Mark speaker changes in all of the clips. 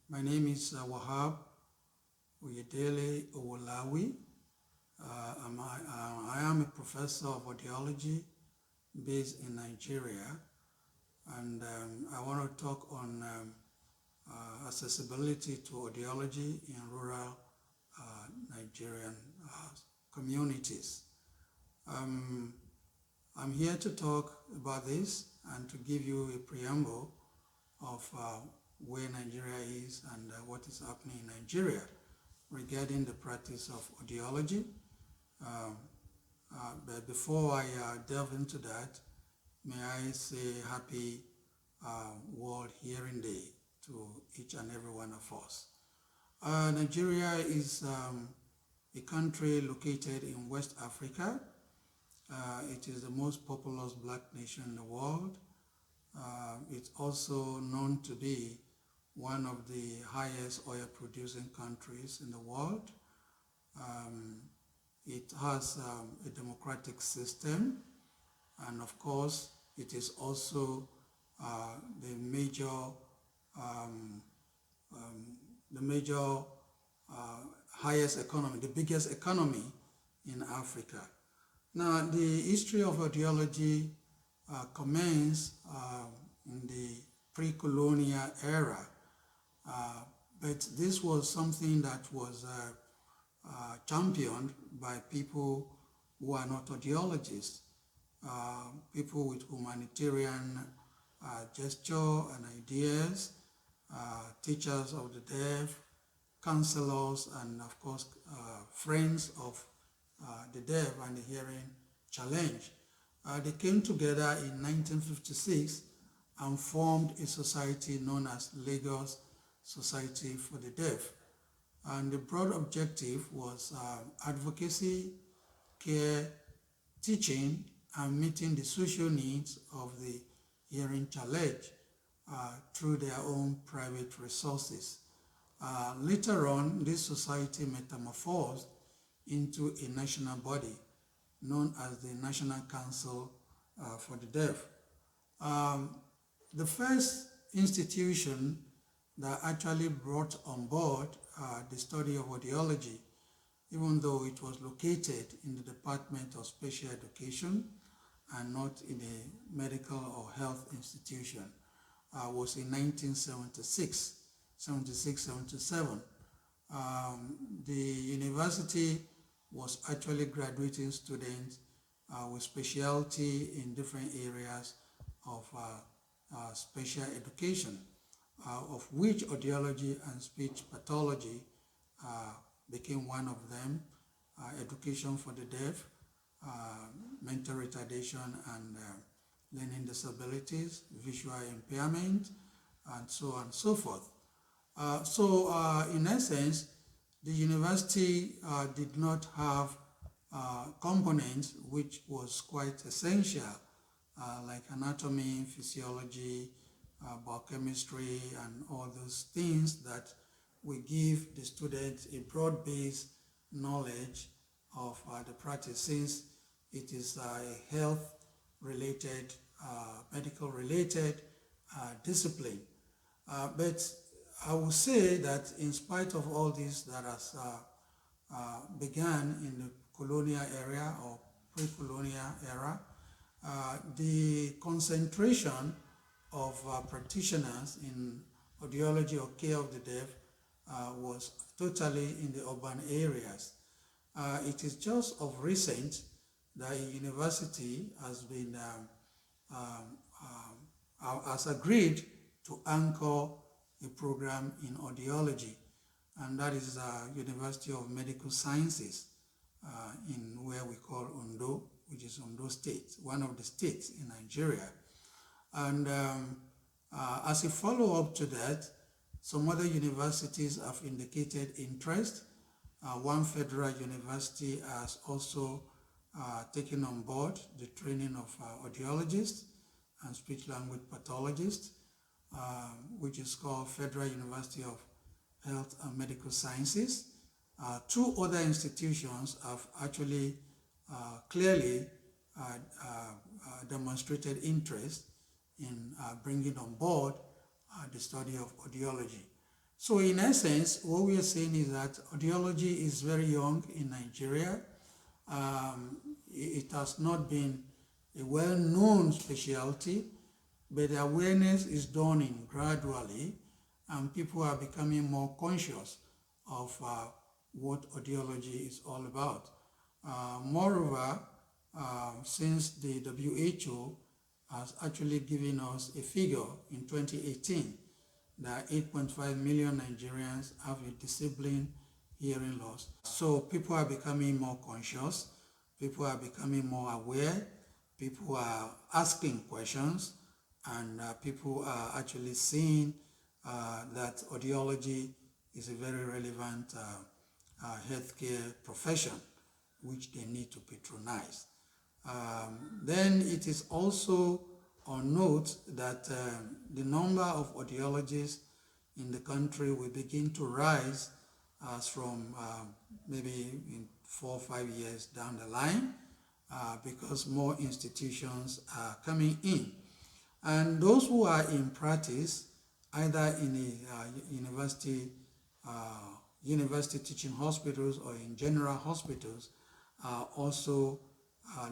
Speaker 1: My name is Wahab Oyedele Owolawi. I am a professor of audiology based in Nigeria, and I want to talk on accessibility to audiology in rural Nigerian communities. I'm here to talk about this and to give you a preamble of where Nigeria is and what is happening in Nigeria regarding the practice of audiology. But before I delve into that, may I say happy World Hearing Day to each and every one of us. Nigeria is a country located in West Africa. It is the most populous black nation in the world. It's also known to be one of the highest oil producing countries in the world. It has a democratic system, and of course it is also the major highest economy, the biggest economy in Africa. Now, the history of audiology commenced in the pre-colonial era, but this was something that was championed by people who are not audiologists, people with humanitarian gesture and ideas, teachers of the deaf, counselors, and of course friends of the deaf and the hearing challenge. They came together in 1956 and formed a society known as Lagos Society for the Deaf. And the broad objective was advocacy, care, teaching, and meeting the social needs of the hearing challenged through their own private resources. Later on, this society metamorphosed into a national body known as the National Council for the Deaf. The first institution that actually brought on board the study of audiology, even though it was located in the Department of Special Education and not in a medical or health institution, was in 1976, 77. The university was actually graduating students with specialty in different areas of special education, of which audiology and speech pathology became one of them, education for the deaf, mental retardation and learning disabilities, visual impairment, and so on and so forth. In essence, the university did not have components which was quite essential, like anatomy, physiology, biochemistry, and all those things that will give the students a broad-based knowledge of the practice, since it is a health-related, medical-related discipline. But I would say that in spite of all this that has began in the colonial era or pre-colonial era, the concentration of practitioners in audiology or care of the deaf was totally in the urban areas. It is just of recent that a university has been has agreed to anchor a program in audiology, and that is University of Medical Sciences in where we call Ondo, which is Ondo State, one of the states in Nigeria. And as a follow-up to that, some other universities have indicated interest. One federal university has also taken on board the training of audiologists and speech-language pathologists, which is called Federal University of Health and Medical Sciences. Two other institutions have actually clearly demonstrated interest in bringing on board the study of audiology. So in essence, what we are saying is that audiology is very young in Nigeria. It has not been a well-known specialty, but the awareness is dawning gradually, and people are becoming more conscious of what audiology is all about. Moreover, since the WHO has actually given us a figure in 2018 that 8.5 million Nigerians have a disabling hearing loss. So people are becoming more conscious, people are becoming more aware, people are asking questions, and people are actually seeing that audiology is a very relevant healthcare profession which they need to patronize. Then it is also on note that the number of audiologists in the country will begin to rise as from maybe in 4 or 5 years down the line because more institutions are coming in. And those who are in practice, either in a university teaching hospitals or in general hospitals, are also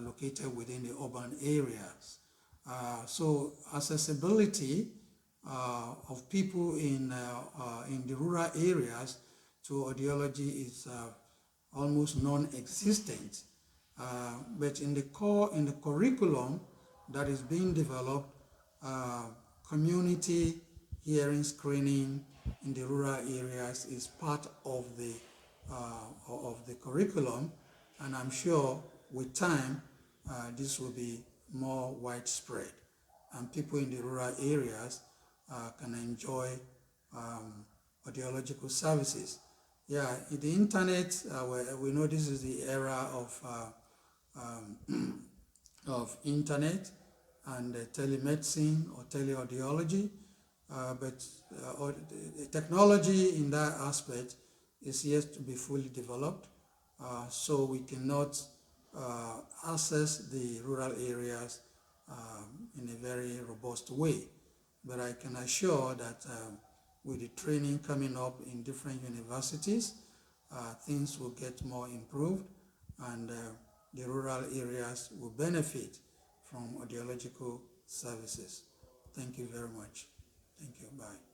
Speaker 1: located within the urban areas. So accessibility of people in the rural areas to audiology is almost non-existent. But in the curriculum that is being developed, community hearing screening in the rural areas is part of the curriculum, and I'm sure with time this will be more widespread, and people in the rural areas can enjoy audiological services. Yeah, in the internet, we know this is the era of internet and telemedicine or teleaudiology, but technology in that aspect is yet to be fully developed, so we cannot access the rural areas in a very robust way. But I can assure that with the training coming up in different universities, things will get more improved, and the rural areas will benefit from audiological services. Thank you very much. Thank you. Bye.